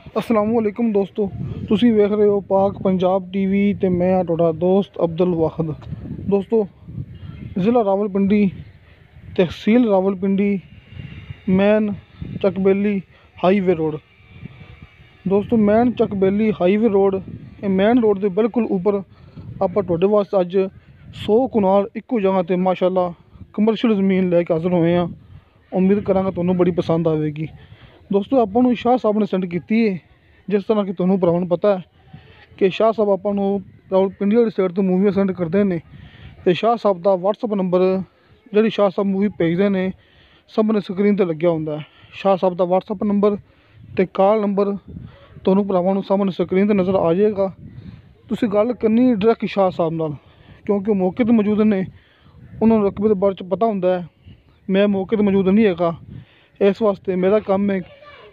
अस्सलाम वालेकुम दोस्तों, तुसी वेख रहे हो पाक पंजाब टीवी ते मैं हाँ तुहाडा दोस्त अब्दुल वाहिद। दोस्तों, ज़िला Rawalpindi, tehsil Rawalpindi, main Chakbeli highway road. दोस्तों, main Chakbeli highway road, main road के बिल्कुल उपर आपां तुहाडे वास्ते अज 100 कनाल इक्को जगह ते माशाअल्लाह कमर्शियल ज़मीन लैके हाज़र होए हैं। उम्मीद करांगा तुहानूं बड़ी पसंद आएगी। दोस्तों, आपां नूं शाह साहब ने सेंड की है, जिस तरह कि तुहानूं भरावां नूं पता है कि शाह साहब आपां नूं रावलपिंडी वाली साइड तो मूवियां सेंड करते हैं। तो शाह साहब का WhatsApp नंबर जी शाह साहब मूवी भेजते हैं सामने स्क्रीन पर लग्या होंदा है। शाह साहब का WhatsApp नंबर तो कॉल नंबर तुहानूं भरावां नूं सामने स्क्रीन पर नज़र आ जाएगा। तुसीं गल करनी डायरैक्ट शाह साहब नाल, क्योंकि मौके पर मौजूद ने, उन्होंने रकबे के बारे पता होंदा है। मैं मौके पर मौजूद नहीं है, इस वास्ते मेरा काम है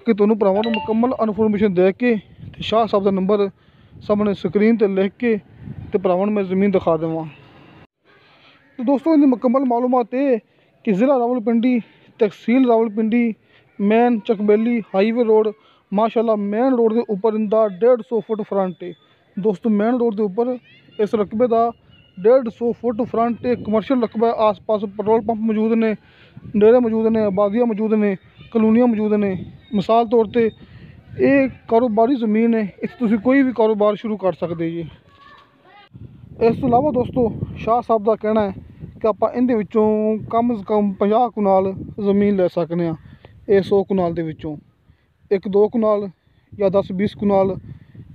कि तुहानूं भरावां नूं मुकम्मल इन्फॉर्मेशन दे के ते शाह साहब का नंबर सामने स्क्रीन पर लिख के ते भरावां नूं मैं ज़मीन दिखा देवां। तो दोस्तों, इनकी मुकम्मल मालूमात ये कि ज़िला Rawalpindi, tehsil Rawalpindi, main Chakbeli highway road, माशाअल्लाह मैन रोड के उपर इनका 150 फुट फ्रंट है। दोस्तों, मैन रोड के उपर इस रकबे का 150 फुट फ्रंट है, कमर्शियल रकबा है। आस पास पेट्रोल पंप मौजूद ने, डेरे मौजूद ने, आबादियाँ मौजूद ने, कलोनियाँ मौजूद ने। मिसाल तौर पर ये कारोबारी ज़मीन है, इस कोई भी कारोबार शुरू कर सकते जी। इस तो इलावा दोस्तों, शाह साहब का कहना है कि आप इन कम से कम 50 कनाल ज़मीन ले सकते हैं। ये 100 कनाल के 1-2 कनाल या 10-20 कनाल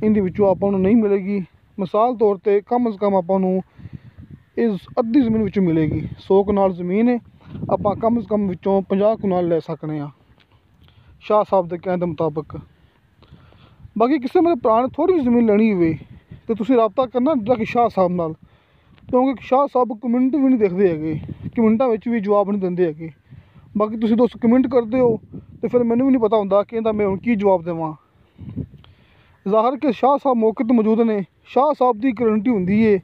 इन आपको नहीं मिलेगी। मिसाल तौर पर कम से कम आपको इस अद्धी ज़मीन मिलेगी। 100 कनाल ज़मीन है, आप कम से कम 50 कनाल ले सकते हैं शाह साहब के कहने के मुताबिक। बाकी किसी मेरे भरा ने थोड़ी जी ज़मीन लेनी हुए तो तुसीं रबता करना डायरैक्ट शाह साहब नाल, क्योंकि शाह साहब कमेंट भी नहीं देखते है, कमेंटा भी जवाब नहीं देंगे है। बाकी तुसीं दोस्त कमेंट करते हो तो फिर मैनू भी नहीं पता होंदा कि मैं हुण की जवाब देवां। ज़ाहिर कि शाह साहब मौके पर मौजूद ने। शाह साहब की गारंटी होंदी है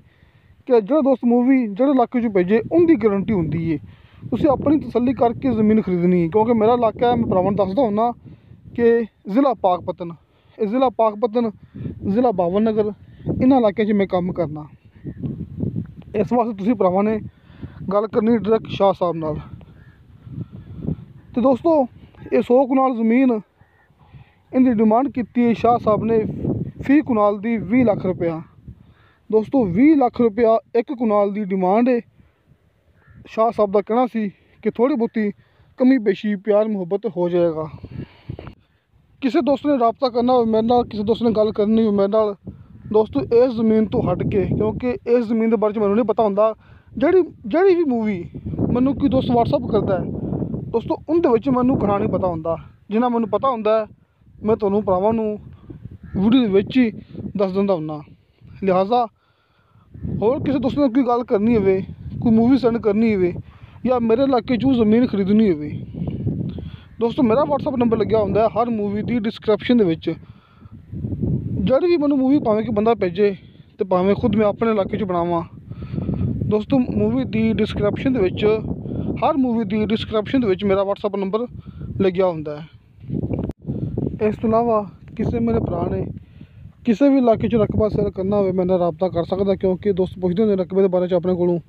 कि जो दोस्त मूवी जो इलाके भेजे उनकी गारंटी होंदी है। तुसीं अपनी तसल्ली करके ज़मीन खरीदनी है, क्योंकि मेरा इलाका है, मैं भरावां नूं दसदा हुन्ना कि ज़िला पाकपतन, ज़िला पाकपतन, ज़िला बावन नगर, इन्हां इलाके मैं काम करना। इस वास्ते तुसीं भरावां ने गल करनी डायरैक्ट शाह साहब नाल। तो दोस्तों, ये 100 कनाल ज़मीन इनकी डिमांड की है शाह साहब ने फी कनाल की 20 लाख रुपया। दोस्तों, 20 लाख रुपया एक कनाल की डिमांड है। शाह साहब का कहना सी कि थोड़ी बहुती कमी पेशी प्यार मुहब्बत हो जाएगा। किसी दोस्त ने रबता करना हो मेरे नाल, किसी दोस्त ने गल करनी हो मेरे नाल, दोस्तों इस ज़मीन तो हट के, क्योंकि इस ज़मीन के बारे मैनूं नहीं पता होंदा। जड़ी भी मूवी मैनूं कोई दोस्त WhatsApp करता है, दोस्तों उनदे विच मैनूं घना नहीं पता होंदा। जिन्ना मैनूं पता होंदा है मैं तुहानूं भरावां नूं वीडियो दे विच ही दस दिंदा हुन्ना। लिहाजा होर किसी दोस्त ने कोई गल करनी होवे, कोई मूवी सेंड करनी होवे या मेरे इलाके चों ज़मीन खरीदनी होवे, दोस्तों मेरा WhatsApp नंबर लग्या होंदा है हर मूवी की डिस्क्रिप्शन दे विच। जड़ी भी मैनूं मूवी भावें कि बंदा भेजे तो भावें खुद मैं अपने इलाके बनावां, दोस्तों मूवी की डिस्क्रिप्शन दे विच, हर मूवी की डिस्क्रिप्शन दे विच मेरा WhatsApp नंबर लग्या होंदा है। इस तो इलावा किसी मेरे भरा ने किसी भी इलाके रकबा सेल करना हो मेरे नाल रबता कर सकदा, क्योंकि दोस्त पुछदे होंदे रकबे के बारे अपने कोलों।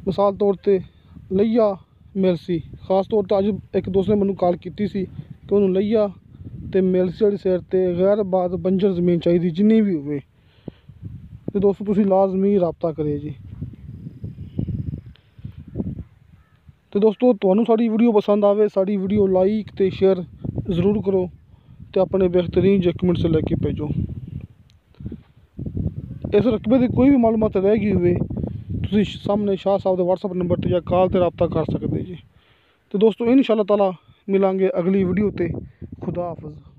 मिसाल तौर पर लइया मिलसी, खास तौर पर अज एक दोस्त ने मैनूं कॉल की सी कि उन्होंने लइया तो मिलसी वाली साइड पर गैरबाद बंजर ज़मीन चाहिए जिन्नी भी होवे। तो दोस्तों तुसीं लाजमी रबता करिए जी। तो दोस्तों, तुहानूं साडी वीडियो पसंद आवे, साडी वीडियो लाइक तो शेयर ज़रूर करो तो अपने बेहतरीन जे कमेंट से लेके भेजो। इस रकबे की कोई भी मालूमात रह गई हुए तुसीं सामने शाह साहब के WhatsApp नंबर पर या कॉल पर रबता कर सकते जी। तो दोस्तों, इंशाअल्लाह ताला मिलांगे अगली वीडियो ते। खुदा हाफिज़।